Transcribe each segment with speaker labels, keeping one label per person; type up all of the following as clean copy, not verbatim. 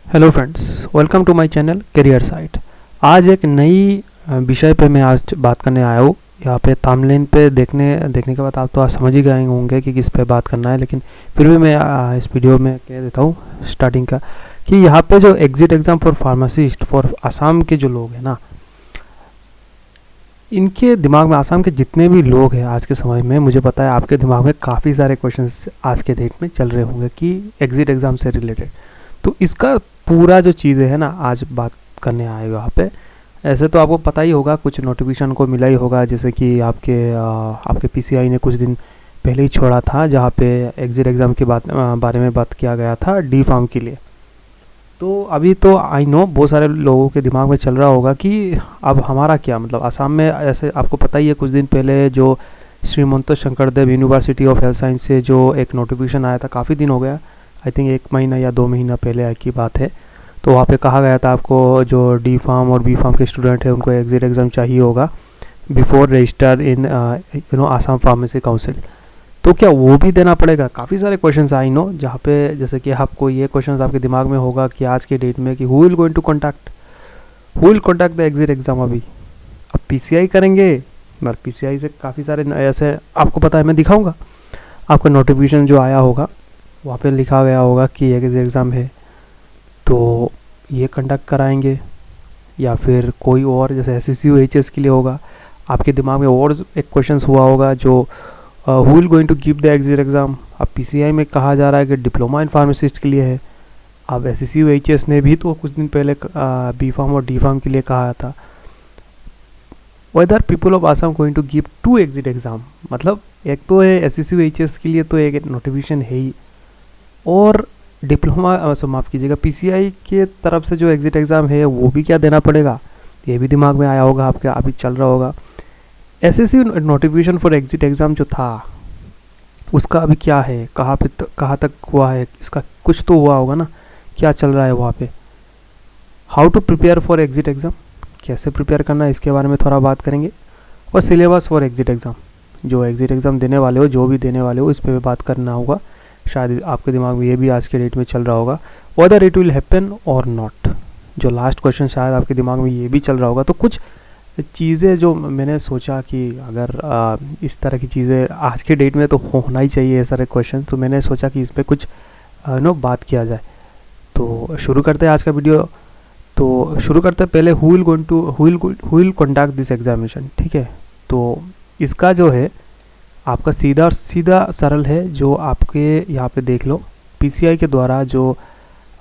Speaker 1: Hello friends, welcome to my channel career site. आज एक नई विषय पे मैं आज बात करने आया हूँ। यहाँ पे थंबनेल पे देखने के बाद आप तो आज समझ ही गए होंगे कि किस पे बात करना है, लेकिन फिर भी मैं इस वीडियो में कह देता हूँ स्टार्टिंग का कि यहाँ पे जो exit exam for pharmacist for Assam के जो लोग हैं ना, इनके दिमाग में, आसाम के जितने भी लोग हैं आज के समय में, मुझे पता है आपके दिमाग में काफ़ी सारे क्वेश्चंस आज के डेट में चल रहे होंगे कि एग्जिट एग्ज़ाम से रिलेटेड। तो इसका पूरा जो चीज़ें है ना, आज बात करने आए हो यहाँ पे। ऐसे तो आपको पता ही होगा, कुछ नोटिफिकेशन को मिला ही होगा, जैसे कि आपके पीसीआई ने कुछ दिन पहले ही छोड़ा था, जहाँ पे एग्जिट एग्ज़ाम के बारे में बात किया गया था डी फार्म के लिए। तो अभी तो आई नो बहुत सारे लोगों के दिमाग में चल रहा होगा कि अब हमारा क्या, मतलब आसाम में ऐसे आपको पता ही है, कुछ दिन पहले जो Srimanta Sankardev university of health science से जो एक नोटिफिकेशन आया था, काफ़ी दिन हो गया, आई थिंक 1 महीना या 2 महीना पहले की बात है। तो वहाँ पे कहा गया था आपको जो डी फार्म और बी फार्म के स्टूडेंट हैं उनको एग्जिट एग्ज़ाम चाहिए होगा बिफोर रजिस्टर इन आसाम फार्मेसी काउंसिल। तो क्या वो भी देना पड़ेगा? काफ़ी सारे क्वेश्चंस आई नो, जहाँ पे जैसे कि आपको ये क्वेश्चंस आपके दिमाग में होगा कि आज के डेट में कि who will contact the exit exam. अभी अब पीसीआई करेंगे, मगर पीसीआई से काफ़ी सारे ऐसे आपको पता है, मैं दिखाऊंगा आपका नोटिफिकेशन जो आया होगा, वहाँ पे लिखा गया होगा कि एग्जिट एग्ज़ाम है, तो ये कंडक्ट कराएंगे, या फिर कोई और जैसे SSC के लिए होगा। आपके दिमाग में और एक क्वेश्चन हुआ होगा जो who will going to give the exit exam. अब पीसीआई में कहा जा रहा है कि डिप्लोमा इन फार्मासिस्ट के लिए है। अब SSC ने भी तो कुछ दिन पहले बी फार्म और डी फार्म के लिए कहा था। Whether people of Assam going to give 2 exit exam, मतलब एक तो है SSC के लिए तो एक नोटिफिकेशन है ही, और डिप्लोमा माफ़ कीजिएगा, पीसीआई के तरफ से जो एग्जिट एग्ज़ाम है वो भी क्या देना पड़ेगा, ये भी दिमाग में आया होगा आपके, अभी चल रहा होगा। SSC notification for exit exam जो था उसका अभी क्या है, कहाँ तक हुआ है, इसका कुछ तो हुआ होगा ना, क्या चल रहा है वहाँ पे। How to prepare for exit exam, कैसे प्रिपेयर करना है इसके बारे में थोड़ा बात करेंगे। और सिलेबस फॉर एग्जिट एग्ज़ाम, जो एग्जिट एग्ज़ाम देने वाले हो, जो भी देने वाले हो, इस पर भी बात करना होगा। शायद आपके दिमाग में ये भी आज के डेट में चल रहा होगा, वेदर इट विल हैपन और नॉट। जो लास्ट क्वेश्चन शायद आपके दिमाग में ये भी चल रहा होगा। तो कुछ चीज़ें जो मैंने सोचा कि अगर इस तरह की चीज़ें आज के डेट में तो होना ही चाहिए, ये सारे क्वेश्चन, तो मैंने सोचा कि इस पर कुछ बात किया जाए। तो शुरू करते हैं आज का वीडियो। तो शुरू करते हैं पहले who will conduct this examination, ठीक है। तो इसका जो है आपका सीधा सरल है, जो आपके यहाँ पे देख लो, पीसीआई के द्वारा जो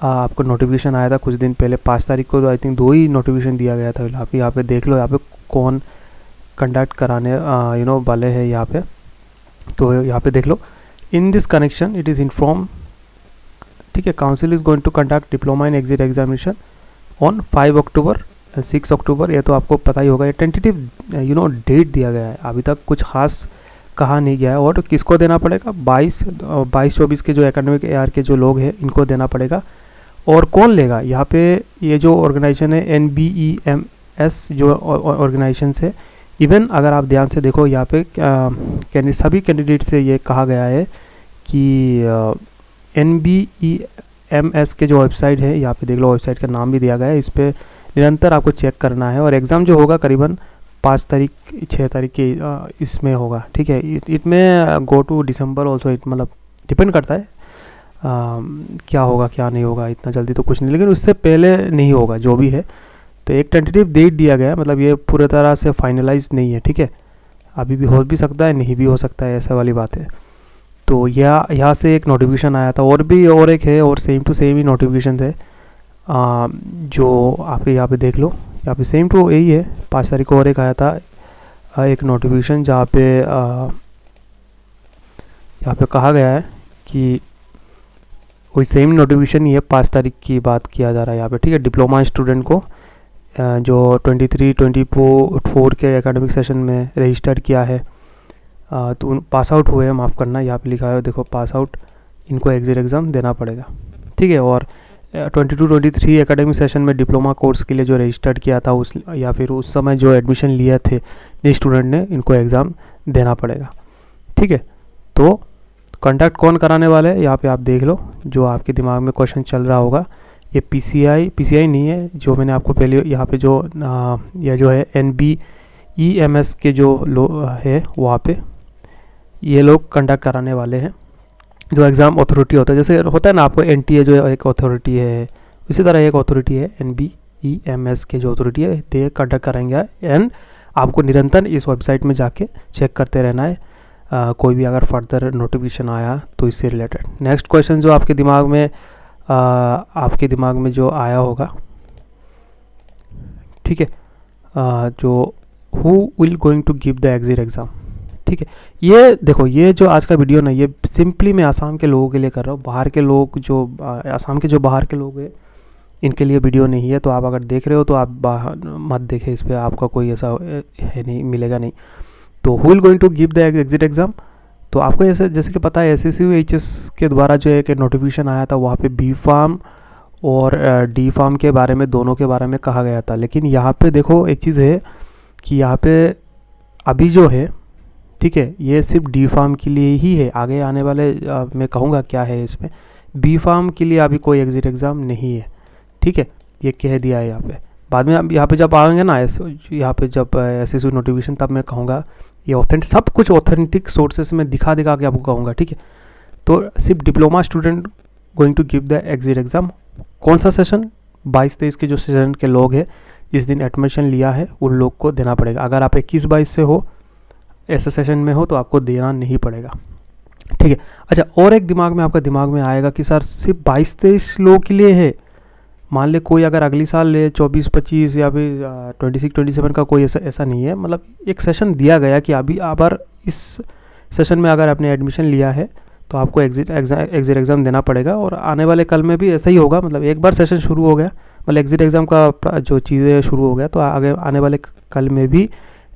Speaker 1: आपको नोटिफिकेशन आया था कुछ दिन पहले, 5 तारीख को, तो आई थिंक 2 ही नोटिफिकेशन दिया गया था। यहाँ पे देख लो, यहाँ पे कौन कंडक्ट कराने वाले हैं यहाँ पे। तो यहाँ पे देख लो, in this connection it is inform, ठीक है, council is going to conduct diploma in exit examination on 5 October 6 October. ये तो आपको पता ही होगा, ये टेंटेटिव डेट दिया गया है, अभी तक कुछ खास कहा नहीं गया है। और किसको देना पड़ेगा, 22-24 के जो एकेडमिक ईयर के जो लोग हैं इनको देना पड़ेगा। और कौन लेगा, यहाँ पे ये जो ऑर्गेनाइजेशन है NBEMS जो ऑर्गेनाइजेशन है, इवन अगर आप ध्यान से देखो यहाँ पे सभी कैंडिडेट से ये कहा गया है कि NBEMS के जो वेबसाइट है, यहाँ पे देख लो, वेबसाइट का नाम भी दिया गया है, इस पर निरंतर आपको चेक करना है। और एग्ज़ाम जो होगा करीबन 5 तारीख 6 तारीख के इसमें होगा, ठीक है। इट में go to December also, it मतलब डिपेंड करता है क्या होगा क्या नहीं होगा, इतना जल्दी तो कुछ नहीं, लेकिन उससे पहले नहीं होगा जो भी है। तो एक टेंटेटिव डेट दिया गया है, मतलब ये पूरी तरह से फाइनलाइज नहीं है, ठीक है, अभी भी हो भी सकता है, नहीं भी हो सकता है, ऐसा वाली बात है। तो यहाँ से एक नोटिफिकेशन आया था, और एक है, और सेम टू सेम ही नोटिफिकेशन है, जो आप यहाँ पे देख लो, यहाँ पे सेम टू यही है। 5 तारीख को और एक आया था एक नोटिफिकेशन, जहाँ पे यहाँ पे कहा गया है कि वही सेम नोटिफिकेशन ही है, 5 तारीख की बात किया जा रहा है यहाँ पे, ठीक है। डिप्लोमा स्टूडेंट को जो 23-24 के एकेडमिक सेशन में रजिस्टर किया है, तो पास आउट हुए हैं, माफ़ करना, यहाँ पे लिखा है देखो, पास आउट, इनको एग्जिट एग्ज़ाम देना पड़ेगा, ठीक है। और 22-23 एकेडमिक सेशन में डिप्लोमा कोर्स के लिए जो रजिस्टर्ड किया था या फिर उस समय जो एडमिशन लिए थे जिस स्टूडेंट ने, इनको एग्ज़ाम देना पड़ेगा, ठीक है। तो कंडक्ट कौन कराने वाले हैं, यहाँ पे आप देख लो, जो आपके दिमाग में क्वेश्चन चल रहा होगा ये पीसीआई नहीं है, जो मैंने आपको पहले यहाँ पे जो यह जो है NBEMS के जो है वहाँ पे ये लोग कंडक्ट कराने वाले हैं, जो एग्ज़ाम अथॉरिटी होता है। जैसे होता है ना आपको NTA जो एक अथॉरिटी है, उसी तरह एक अथॉरिटी है NBEMS के जो अथॉरिटी है, ते कंडक्ट कराएंगे। एंड आपको निरंतर इस वेबसाइट में जाके चेक करते रहना है कोई भी अगर फर्दर नोटिफिकेशन आया तो इससे रिलेटेड। नेक्स्ट क्वेश्चन जो आपके दिमाग में जो आया होगा, ठीक है, जो who will going to give the exit exam, ठीक है। ये देखो, ये जो आज का वीडियो ना, ये सिंपली मैं आसाम के लोगों के लिए कर रहा हूँ। बाहर के लोग जो आसाम के जो बाहर के लोग हैं, इनके लिए वीडियो नहीं है। तो आप अगर देख रहे हो तो आप बाहर मत देखें, इस पर आपका कोई ऐसा है नहीं, मिलेगा नहीं। तो who will going to give the exit exam, तो आपको ऐसे जैसे कि पता है SSCU-HS के द्वारा जो एक नोटिफिकेशन आया था, वहाँ पे B फार्म और D फार्म के बारे में, दोनों के बारे में कहा गया था। लेकिन यहाँ पे देखो एक चीज़ है कि यहाँ पे अभी जो है, ठीक है, ये सिर्फ D फार्म के लिए ही है। आगे आने वाले मैं कहूँगा क्या है इसमें। B फार्म के लिए अभी कोई एग्जिट एग्ज़ाम नहीं है, ठीक है, ये कह दिया है यहाँ पे। बाद में अब यहाँ पे जब आएंगे ना, यहाँ पे जब SSCU नोटिफिकेशन, तब मैं कहूँगा ये ऑथेंटिक, सब कुछ ऑथेंटिक सोर्सेस में दिखा के आपको कहूँगा, ठीक है। तो सिर्फ diploma student going to give the exit exam. कौन सा सेशन? 22-23 के जो सेशन के लोग हैं, जिस दिन एडमिशन लिया है, उन लोग को देना पड़ेगा। अगर आप 21-22 से हो, ऐसे सेशन में हो, तो आपको देना नहीं पड़ेगा, ठीक है। अच्छा, और एक आपका दिमाग में आएगा कि सर सिर्फ 22-23 लोग के लिए है। मान ले कोई अगर अगली साल ले 24-25 या फिर 26-27 का, कोई ऐसा नहीं है। मतलब एक सेशन दिया गया कि अभी अगर इस सेशन में अगर आपने एडमिशन लिया है तो आपको एग्जिट एग्ज़ाम देना पड़ेगा। और आने वाले कल में भी ऐसा ही होगा। मतलब एक बार सेशन शुरू हो गया, मतलब एग्जिट एग्ज़ाम का जो चीज़ें शुरू हो गया, तो आगे आने वाले कल में भी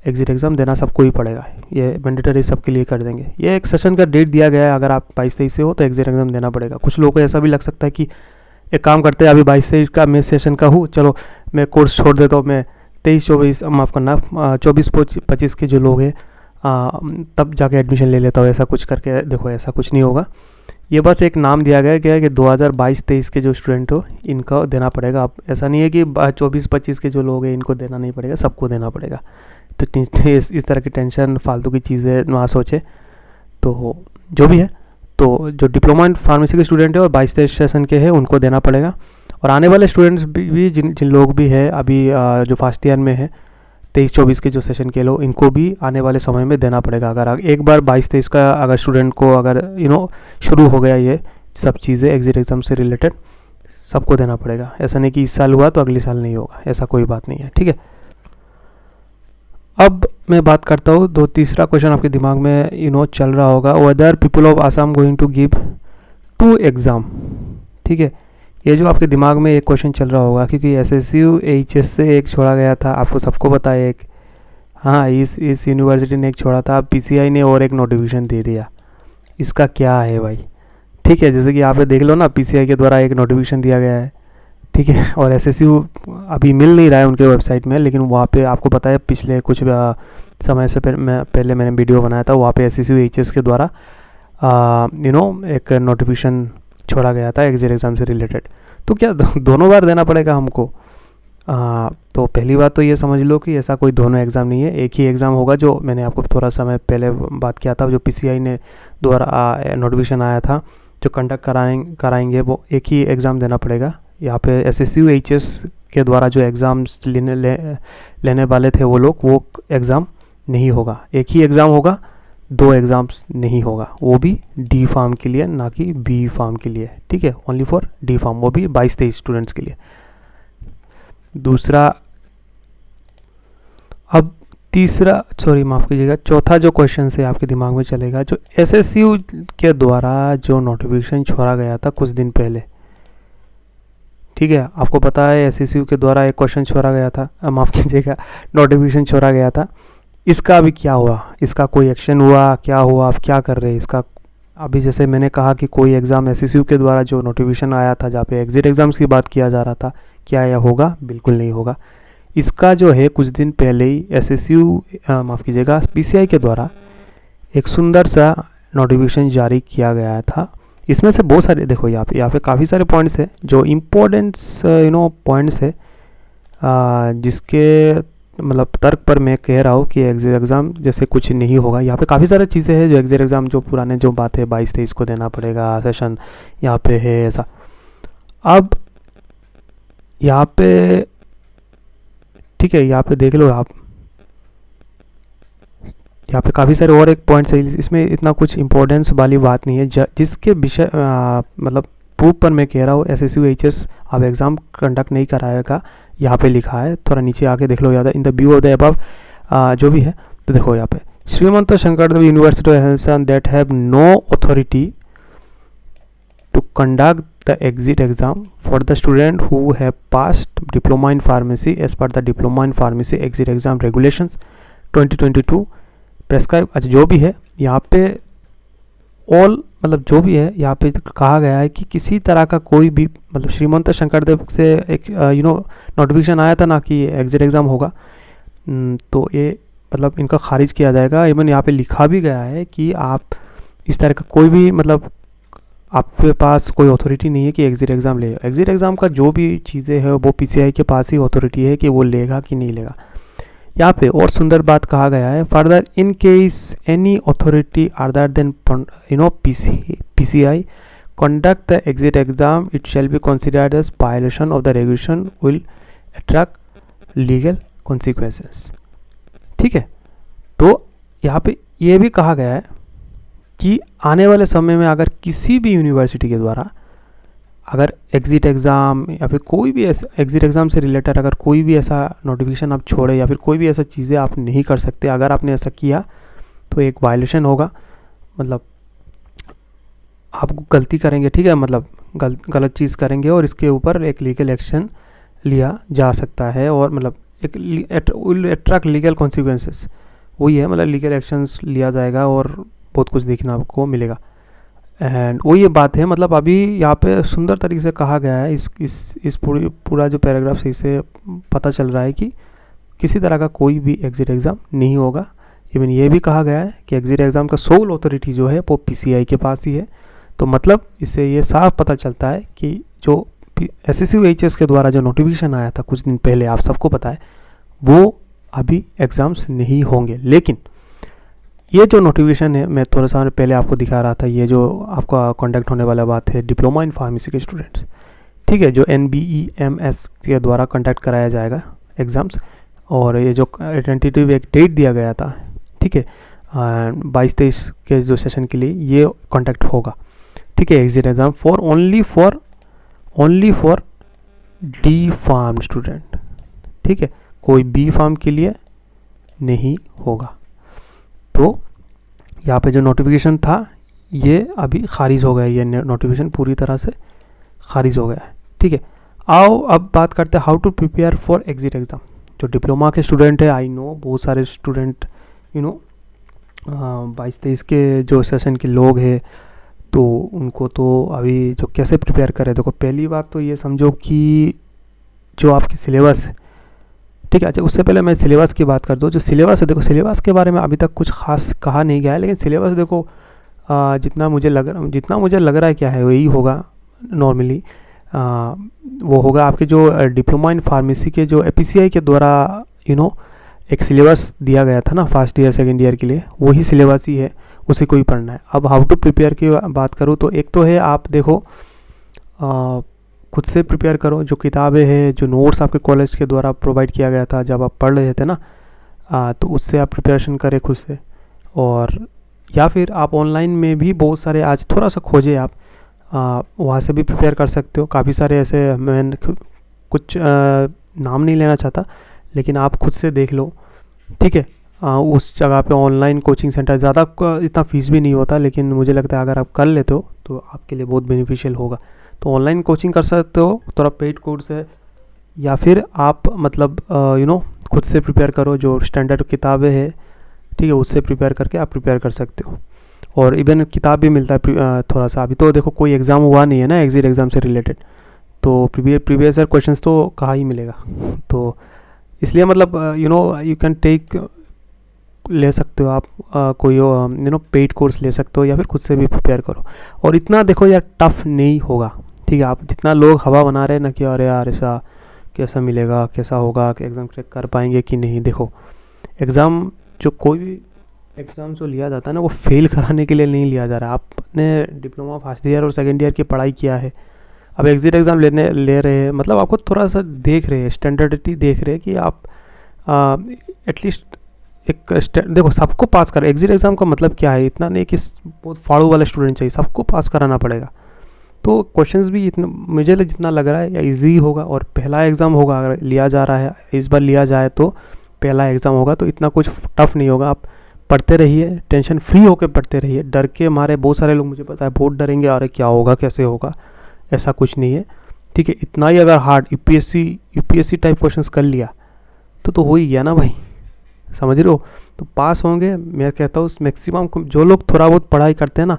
Speaker 1: एग्जिट एग्ज़ाम देना सबको ही पड़ेगा। ये मैंडेटरी सबके लिए कर देंगे। ये एक सेशन का डेट दिया गया है, अगर आप 22-23 से हो तो एग्जिट एग्ज़ाम देना पड़ेगा। कुछ लोगों को ऐसा भी लग सकता है कि एक काम करते हैं, अभी 22-23 का मैं सेशन का हूँ, चलो मैं कोर्स छोड़ देता हूँ, मैं 23-24 माफ़ करना 24-25 के जो लोग हैं तब जाके एडमिशन ले लेता हूँ। ऐसा कुछ करके देखो, ऐसा कुछ नहीं होगा। ये बस एक नाम दिया गया है कि 2022-23 के जो स्टूडेंट हो, इनको देना पड़ेगा। अब ऐसा नहीं है कि 24-25 के जो लोग हैं इनको देना नहीं पड़ेगा, सबको देना पड़ेगा। तो इस तरह की टेंशन, फालतू की चीज़ें ना सोचे। तो जो भी है, तो जो डिप्लोमा इन फार्मेसी के स्टूडेंट है और 22-23 सेशन के हैं, उनको देना पड़ेगा। और आने वाले स्टूडेंट्स भी जिन लोग भी है अभी जो फर्स्ट ईयर में है, 23-24 के जो सेशन के लोग, इनको भी आने वाले समय में देना पड़ेगा। अगर एक बार 22-23 का अगर स्टूडेंट को अगर शुरू हो गया ये सब चीज़ें एग्जिट एग्ज़ाम से रिलेटेड, सबको देना पड़ेगा। ऐसा नहीं कि इस साल हुआ तो अगले साल नहीं होगा, ऐसा कोई बात नहीं है, ठीक है। अब मैं बात करता हूँ, तीसरा क्वेश्चन आपके दिमाग में चल रहा होगा, whether people of Assam going to give 2 exam, ठीक है। ये जो आपके दिमाग में एक क्वेश्चन चल रहा होगा, क्योंकि SSCU-HS से एक छोड़ा गया था, आपको सबको पता है। एक हाँ, इस यूनिवर्सिटी ने एक छोड़ा था, PCI ने और एक नोटिफिकेशन दे दिया। इसका क्या है भाई, ठीक है। जैसे कि आप देख लो ना, PCI के द्वारा एक नोटिफिकेशन दिया गया है, ठीक है, और SSCU अभी मिल नहीं रहा है उनके वेबसाइट में। लेकिन वहाँ पे आपको पता है, पिछले कुछ समय से पहले मैंने वीडियो बनाया था, वहाँ पे SSCU-HS के द्वारा एक नोटिफिकेशन छोड़ा गया था एग्जिट एग्ज़ाम से रिलेटेड। तो क्या दोनों बार देना पड़ेगा हमको? तो पहली बात तो ये समझ लो कि ऐसा कोई दोनों एग्ज़ाम नहीं है, एक ही एग्ज़ाम होगा। जो मैंने आपको थोड़ा समय पहले बात किया था, जो PCI ने द्वारा नोटिफिकेशन आया था, जो कंडक्ट कराएंगे, वो एक ही एग्ज़ाम देना पड़ेगा। यहाँ पे SSCU-HS के द्वारा जो एग्ज़ाम्स लेने वाले थे वो लोग, वो एग्ज़ाम नहीं होगा। एक ही एग्ज़ाम होगा, 2 एग्ज़ाम्स नहीं होगा। वो भी D फार्म के लिए, ना कि B फार्म के लिए, ठीक है, ओनली फॉर D फार्म, वो भी 22-23 स्टूडेंट्स के लिए। दूसरा, अब माफ़ कीजिएगा, चौथा जो क्वेश्चन से आपके दिमाग में चलेगा, जो SSCU के द्वारा जो नोटिफिकेशन छोड़ा गया था कुछ दिन पहले, ठीक है, आपको पता है SSCU के द्वारा एक क्वेश्चन छोड़ा गया था, माफ़ कीजिएगा, नोटिफिकेशन छोड़ा गया था। इसका अभी क्या हुआ? इसका कोई एक्शन हुआ? क्या हुआ? आप क्या कर रहे हैं इसका? अभी जैसे मैंने कहा कि कोई एग्ज़ाम SSCU के द्वारा जो नोटिफिकेशन आया था, जहाँ पे एग्जिट एग्ज़ाम्स की बात किया जा रहा था, क्या यह होगा? बिल्कुल नहीं होगा। इसका जो है कुछ दिन पहले ही माफ़ कीजिएगा, PCI के द्वारा एक सुंदर सा नोटिफिकेशन जारी किया गया था, इसमें से बहुत सारे देखो यहाँ पे काफ़ी सारे पॉइंट्स हैं जो इम्पोर्टेंट्स पॉइंट्स है जिसके मतलब तर्क पर मैं कह रहा हूँ कि एग्जिट एग्ज़ाम जैसे कुछ नहीं होगा। यहाँ पे काफ़ी सारी चीज़ें हैं जो एग्जिट एग्ज़ाम जो पुराने जो बात है 22-23 को देना पड़ेगा, सेशन यहाँ पे है ऐसा। अब यहाँ पे ठीक है, यहाँ पे देख लो आप, यहाँ पे काफ़ी सारे और एक पॉइंट्स है, इसमें इतना कुछ इम्पोर्टेंस वाली बात नहीं है। जिसके विषय मतलब प्रूफ पर मैं कह रहा हूँ SSC HS अब एग्ज़ाम कंडक्ट नहीं कराएगा, यहाँ पे लिखा है। थोड़ा नीचे आके देख लो, ज़्यादा in the view of the above जो भी है। तो देखो यहाँ पे Srimanta Sankardev university of health that have no authority to conduct the exit exam for the student who have passed diploma in pharmacy as per the diploma in pharmacy exit exam regulations 2022 prescribe। अच्छा जो भी है यहाँ पे all मतलब जो भी है यहाँ पे कहा गया है कि किसी तरह का कोई भी मतलब श्रीमंत शंकरदेव से एक नोटिफिकेशन आया था ना कि एग्जिट एग्ज़ाम होगा, तो ये मतलब इनका खारिज किया जाएगा। इवन यहाँ पे लिखा भी गया है कि आप इस तरह का कोई भी मतलब आपके पास कोई अथॉरिटी नहीं है कि एग्जिट एग्ज़ाम ले। एग्जिट एग्ज़ाम का जो भी चीज़ें है वो PCI के पास ही अथॉरिटी है कि वो लेगा कि नहीं लेगा। यहाँ पे और सुंदर बात कहा गया है, further in case any authority other than PCI conduct the exit exam it shall be considered as violation of the regulation will attract legal consequences। ठीक है, तो यहाँ पे ये भी कहा गया है कि आने वाले समय में अगर किसी भी यूनिवर्सिटी के द्वारा अगर एग्ज़िट एग्ज़ाम या फिर कोई भी ऐसा एग्ज़िट एग्ज़ाम से रिलेटेड अगर कोई भी ऐसा नोटिफिकेशन आप छोड़े या फिर कोई भी ऐसा चीज़ें आप नहीं कर सकते, अगर आपने ऐसा किया तो एक वायलेशन होगा, मतलब आप गलती करेंगे, ठीक है, मतलब गलत चीज़ करेंगे और इसके ऊपर एक लीगल एक्शन लिया जा सकता है और मतलब एक विल अट्रैक्ट लीगल कॉन्सिक्वेंसेस, वही है मतलब लीगल एक्शंस लिया जाएगा और बहुत कुछ देखना आपको मिलेगा। एंड वो ये बात है, मतलब अभी यहाँ पे सुंदर तरीके से कहा गया है, इस पूरा जो पैराग्राफ से इसे पता चल रहा है कि किसी तरह का कोई भी एग्जिट एग्ज़ाम नहीं होगा। इवन ये भी कहा गया है कि एग्जिट एग्ज़ाम का सोल अथॉरिटी जो है वो PCI के पास ही है। तो मतलब इससे ये साफ पता चलता है कि जो SSC HS के द्वारा जो नोटिफिकेशन आया था कुछ दिन पहले, आप सबको पता है, वो अभी एग्ज़ाम्स नहीं होंगे। लेकिन ये जो नोटिफिकेशन है मैं थोड़ा सा पहले आपको दिखा रहा था, ये जो आपका कॉन्टैक्ट होने वाला बात है डिप्लोमा इन फार्मेसी के स्टूडेंट्स, ठीक है, जो NBEMS के द्वारा कंडक्ट कराया जाएगा एग्ज़ाम्स। और ये जो टेंटेटिव एक डेट दिया गया था, ठीक है, 22-23 के जो सेशन के लिए ये कॉन्टैक्ट होगा, ठीक है, exit exam for only for D pharm student, ठीक है, कोई B फार्म के लिए नहीं होगा। तो यहाँ पे जो नोटिफिकेशन था ये अभी खारिज हो गया, ये नोटिफिकेशन पूरी तरह से खारिज हो गया है, ठीक है। आओ अब बात करते हैं how to prepare for exit exam. जो डिप्लोमा के स्टूडेंट है, आई नो बहुत सारे स्टूडेंट 22-23 के जो सेशन के लोग हैं, तो उनको तो अभी जो कैसे प्रिपेयर करें, देखो पहली बात तो ये समझो कि जो आपकी सिलेबस है, ठीक है। अच्छा उससे पहले मैं सिलेबस की बात कर दूँ। जो सिलेबस है, देखो सिलेबस के बारे में अभी तक कुछ खास कहा नहीं गया है, लेकिन सिलेबस देखो जितना मुझे लग रहा है क्या है वही होगा नॉर्मली। वो होगा आपके जो डिप्लोमा इन फार्मेसी के जो PCI के द्वारा एक सिलेबस दिया गया था ना फर्स्ट ईयर सेकेंड ईयर के लिए, वही सिलेबस ही है, उसे कोई पढ़ना है। अब हाउ टू प्रिपेयर की बात करूँ तो एक तो है आप देखो खुद से प्रिपेयर करो, जो किताबें हैं, जो नोट्स आपके कॉलेज के द्वारा प्रोवाइड किया गया था जब आप पढ़ रहे थे ना, तो उससे आप प्रिपरेशन करें खुद से। और या फिर आप ऑनलाइन में भी बहुत सारे आज थोड़ा सा खोजे आप, वहाँ से भी प्रिपेयर कर सकते हो। काफ़ी सारे ऐसे, मैं कुछ नाम नहीं लेना चाहता, लेकिन आप खुद से देख लो, ठीक है। उस जगह पे ऑनलाइन कोचिंग सेंटर ज़्यादा इतना फीस भी नहीं होता, लेकिन मुझे लगता है अगर आप कर लेते हो तो आपके लिए बहुत बेनिफिशियल होगा। तो ऑनलाइन कोचिंग कर सकते हो, थोड़ा पेड कोर्स है, या फिर आप मतलब खुद से प्रिपेयर करो, जो स्टैंडर्ड किताबें हैं, ठीक है, उससे प्रिपेयर करके आप प्रिपेयर कर सकते हो। और इवन किताब भी मिलता है थोड़ा सा। अभी तो देखो कोई एग्ज़ाम हुआ नहीं है ना एग्जिट एग्ज़ाम से रिलेटेड, तो प्रीवियस ईयर क्वेश्चंस तो कहाँ ही मिलेगा। तो इसलिए मतलब यू कैन टेक ले सकते हो आप, कोई पेड कोर्स ले सकते हो या फिर खुद से भी प्रिपेयर करो। और इतना देखो यार टफ नहीं होगा, ठीक है। आप जितना लोग हवा बना रहे हैं ना कि अरे यार ऐसा कैसा मिलेगा, कैसा होगा, कि एग्ज़ाम क्रैक कर पाएंगे कि नहीं, देखो एग्ज़ाम जो कोई भी एग्ज़ाम जो लिया जाता है ना वो फेल कराने के लिए नहीं लिया जा रहा है। आपने डिप्लोमा फर्स्ट ईयर और सेकेंड ईयर की पढ़ाई किया है, अब एग्ज़िट एग्ज़ाम ले रहे हैं, मतलब आपको थोड़ा सा देख रहे हैं, स्टैंडर्डिटी देख रहे हैं कि आप एटलीस्ट देखो सबको पास कर। एग्ज़िट एग्ज़ाम का मतलब क्या है, इतना नहीं कि बहुत फाड़ू वाले स्टूडेंट चाहिए, सबको पास कराना पड़ेगा। तो क्वेश्चंस भी इतना मुझे जितना लग रहा है या ईजी होगा, और पहला एग्ज़ाम होगा अगर लिया जा रहा है, इस बार लिया जाए तो पहला एग्ज़ाम होगा, तो इतना कुछ टफ नहीं होगा। आप पढ़ते रहिए, टेंशन फ्री होकर पढ़ते रहिए। डर के मारे बहुत सारे लोग, मुझे पता है, बहुत डरेंगे, अरे क्या होगा कैसे होगा, ऐसा कुछ नहीं है, ठीक है। इतना ही अगर हार्ड यूपीएससी टाइप क्वेश्चंस कर लिया तो हो ही गया ना भाई, समझ रहे हो। तो पास होंगे, मैं कहता हूँ मैक्सिमम जो लोग थोड़ा बहुत पढ़ाई करते हैं ना,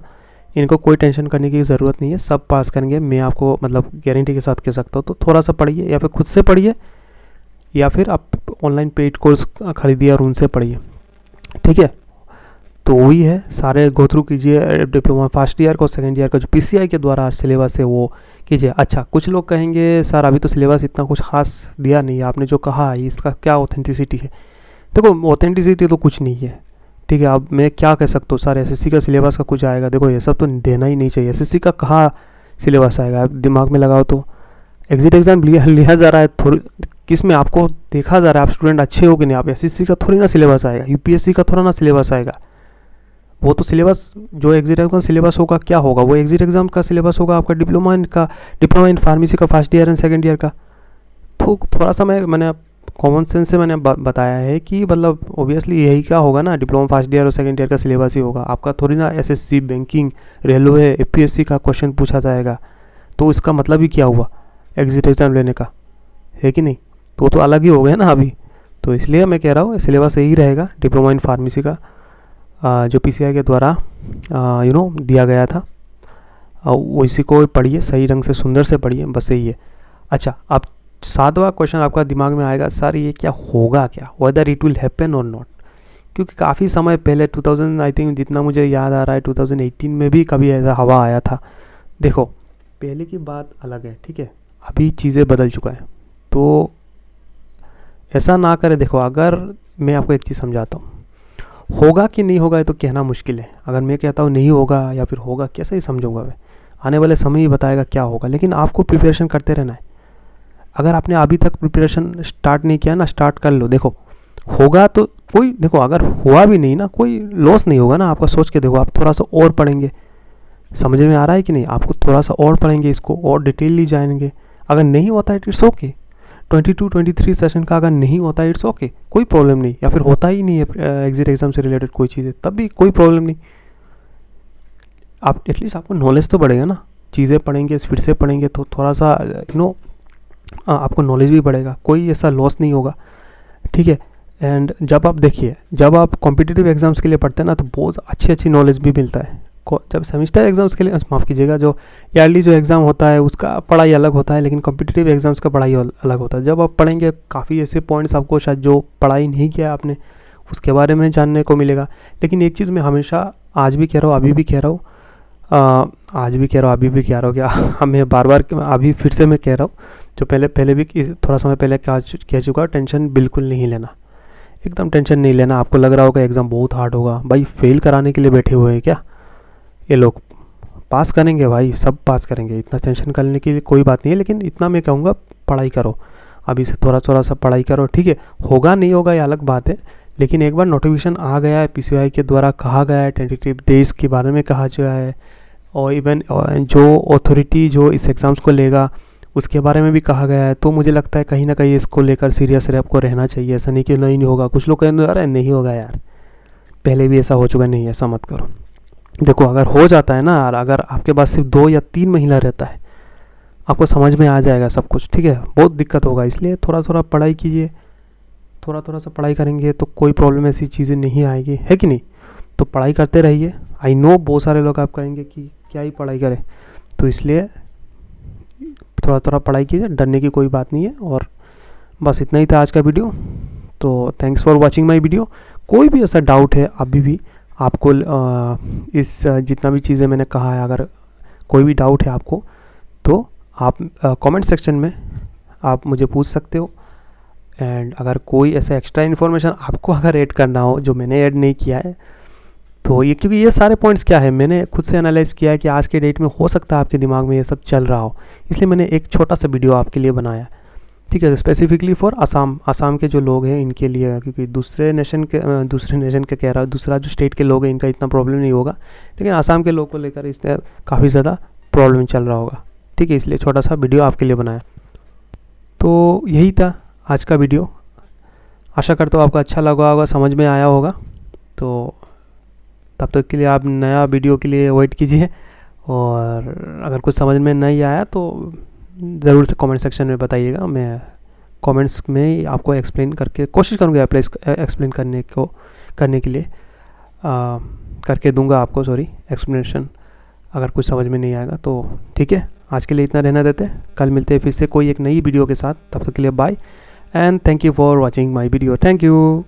Speaker 1: इनको कोई टेंशन करने की ज़रूरत नहीं है, सब पास करेंगे, मैं आपको मतलब गारंटी के साथ कह सकता हूँ। तो थोड़ा सा पढ़िए, या फिर खुद से पढ़िए, या फिर आप ऑनलाइन पेड कोर्स खरीदिए और उनसे पढ़िए, ठीक है। तो वही है, सारे गो थ्रू कीजिए डिप्लोमा फर्स्ट ईयर को, सेकंड ईयर का जो पीसीआई के द्वारा सिलेबस है वो कीजिए। अच्छा, कुछ लोग कहेंगे सर अभी तो सिलेबस इतना कुछ खास दिया नहीं है, आपने जो कहा इसका क्या ऑथेंटिसिटी है। देखो ऑथेंटिसिटी तो कुछ नहीं है, ठीक है। अब मैं क्या कह सकता हूँ सर एसएससी का सिलेबस का कुछ आएगा, देखो ये सब तो देना ही नहीं चाहिए। एसएससी का कहाँ सिलेबस आएगा, आप दिमाग में लगाओ तो। एग्जिट एग्जाम लिया जा रहा है, थोड़ी किस में आपको देखा जा रहा है आप स्टूडेंट अच्छे हो कि नहीं। आप एसएससी का थोड़ी ना सिलेबस आएगा, यूपीएससी का थोड़ा ना सिलेबस आएगा। वो तो सिलेबस जो एग्जिट एग्जाम का सिलेबस होगा क्या होगा, वो एग्जिट एग्जाम का सिलेबस होगा आपका डिप्लोमा इन फार्मेसी का first year and second year का। तो थोड़ा सा मैंने कॉमन सेंस से मैंने बताया है कि मतलब ऑब्वियसली यही क्या होगा ना, डिप्लोमा फर्स्ट ईयर और सेकंड ईयर का सिलेबस ही होगा आपका। थोड़ी ना एसएससी, बैंकिंग, रेलवे, एपीएससी का क्वेश्चन पूछा जाएगा, तो इसका मतलब ही क्या हुआ एग्जिट एग्ज़ाम लेने का, है कि नहीं। तो अलग ही हो गया ना अभी। तो इसलिए मैं कह रहा हूँ सिलेबस यही रहेगा डिप्लोमा इन फार्मेसी का, जो पीसीआई के द्वारा दिया गया था, उसी को पढ़िए, सही ढंग से सुंदर से पढ़िए, बस यही है। अच्छा, अब 7वां क्वेश्चन आपका दिमाग में आएगा, सर ये क्या होगा, क्या वेदर इट विल हैपन और नॉट। क्योंकि काफ़ी समय पहले 2000 आई थिंक, जितना मुझे याद आ रहा है 2018 में भी कभी ऐसा हवा आया था। देखो पहले की बात अलग है, ठीक है, अभी चीज़ें बदल चुका है, तो ऐसा ना करें। देखो अगर मैं आपको एक चीज़ समझाता हूँ, होगा कि नहीं होगा ये तो कहना मुश्किल है। अगर मैं कहता हूँ नहीं होगा या फिर होगा, कैसे ही समझूंगा मैं, आने वाले समय ही बताएगा क्या होगा। लेकिन आपको प्रिपरेशन करते रहना है। अगर आपने अभी तक प्रिपरेशन स्टार्ट नहीं किया ना, स्टार्ट कर लो। देखो होगा तो कोई, देखो अगर हुआ भी नहीं ना, कोई लॉस नहीं होगा ना आपका। सोच के देखो, आप थोड़ा सा और पढ़ेंगे, समझ में आ रहा है कि नहीं, आपको थोड़ा सा और पढ़ेंगे, इसको और डिटेलली जानेंगे। अगर नहीं होता है इट्स ओके, 22-23 सेशन का अगर नहीं होता है इट्स ओके, कोई प्रॉब्लम नहीं। या फिर होता ही नहीं है एग्जिट एग्जाम से रिलेटेड कोई चीज़ है, तब भी कोई प्रॉब्लम नहीं। आप एटलीस्ट आपको नॉलेज तो बढ़ेगा ना, चीज़ें पढ़ेंगे, फिर से पढ़ेंगे, तो थोड़ा सा आपको नॉलेज भी बढ़ेगा, कोई ऐसा लॉस नहीं होगा, ठीक है। एंड जब आप देखिए, जब आप कॉम्पिटिटिव एग्ज़ाम्स के लिए पढ़ते हैं ना, तो बहुत अच्छी नॉलेज भी मिलता है। जब सेमिस्टर एग्ज़ाम्स के लिए, माफ़ कीजिएगा, जो ईयरली जो एग्ज़ाम होता है उसका पढ़ाई अलग होता है, लेकिन कॉम्पिटिटिव एग्ज़ाम्स का पढ़ाई अलग होता है। जब आप पढ़ेंगे काफ़ी ऐसे पॉइंट्स आपको शायद जो पढ़ाई नहीं किया आपने, उसके बारे में जानने को मिलेगा। लेकिन एक चीज़ मैं हमेशा आज भी कह रहा हूँ, अभी भी कह रहा हूँ, आज भी कह रहा हूँ, अभी भी कह रहा हूँ, क्या मैं बार बार अभी फिर से मैं कह रहा हूँ, जो पहले भी थोड़ा समय पहले कह चुका, टेंशन बिल्कुल नहीं लेना, एकदम टेंशन नहीं लेना। आपको लग रहा होगा एग्ज़ाम बहुत हार्ड होगा, भाई फेल कराने के लिए बैठे हुए हैं क्या ये लोग, पास करेंगे भाई, सब पास करेंगे, इतना टेंशन करने की कोई बात नहीं है। लेकिन इतना मैं कहूँगा, पढ़ाई करो, अभी से थोड़ा सा पढ़ाई करो, ठीक है। होगा नहीं होगा ये अलग बात है, लेकिन एक बार नोटिफिकेशन आ गया है, पीसीआई के द्वारा कहा गया है, टेंटेटिव डेज के बारे में कहा गया है, और इवन जो अथॉरिटी जो इस एग्ज़ाम्स को लेगा उसके बारे में भी कहा गया है। तो मुझे लगता है कहीं ना कहीं इसको लेकर सीरियस आपको रहना चाहिए। ऐसा नहीं कि नहीं होगा, कुछ लोग कहेंगे अरे नहीं होगा यार, पहले भी ऐसा हो चुका, नहीं ऐसा मत करो। देखो अगर हो जाता है ना, अगर आपके पास सिर्फ 2 या 3 महीना रहता है, आपको समझ में आ जाएगा सब कुछ, ठीक है। बहुत दिक्कत होगा, इसलिए थोड़ा पढ़ाई कीजिए, थोड़ा सा पढ़ाई करेंगे तो कोई प्रॉब्लम ऐसी चीज़ें नहीं आएगी, है कि नहीं। तो पढ़ाई करते रहिए। आई नो बहुत सारे लोग आप कहेंगे कि क्या ही पढ़ाई करें, तो इसलिए थोड़ा पढ़ाई कीजिए, डरने की कोई बात नहीं है। और बस इतना ही था आज का वीडियो। तो thanks for watching my video. कोई भी ऐसा डाउट है अभी भी आपको इस जितना भी चीज़ें मैंने कहा है, अगर कोई भी डाउट है आपको तो आप कमेंट सेक्शन में आप मुझे पूछ सकते हो। एंड अगर कोई ऐसा एक्स्ट्रा इन्फॉर्मेशन आपको अगर ऐड करना हो जो मैंने ऐड नहीं किया है, तो ये क्योंकि ये सारे पॉइंट्स क्या है मैंने खुद से एनालाइज किया है कि आज के डेट में हो सकता है आपके दिमाग में ये सब चल रहा हो, इसलिए मैंने एक छोटा सा वीडियो आपके लिए बनाया, ठीक है, स्पेसिफिकली फॉर असम के जो लोग हैं इनके लिए, क्योंकि दूसरे नेशन के कह रहा हूँ, दूसरा जो स्टेट के लोग हैं इनका इतना प्रॉब्लम नहीं होगा, लेकिन असम के लोग को लेकर इससे काफ़ी ज़्यादा प्रॉब्लम चल रहा होगा, ठीक है, इसलिए छोटा सा वीडियो आपके लिए बनाया। तो यही था आज का वीडियो, आशा करता हूँ आपको अच्छा लगा होगा, समझ में आया होगा। तो तब तक के लिए आप नया वीडियो के लिए वेट कीजिए, और अगर कुछ समझ में नहीं आया तो ज़रूर से कमेंट सेक्शन में बताइएगा, मैं कमेंट्स में आपको एक्सप्लेन करके कोशिश करूँगा एक्सप्लेन करने के लिए करके दूंगा आपको, सॉरी, एक्सप्लेनेशन अगर कुछ समझ में नहीं आएगा तो। ठीक है, आज के लिए इतना रहना देते हैं, कल मिलते हैं फिर से कोई एक नई वीडियो के साथ, तब तक के लिए bye and thank you for watching my video, thank you.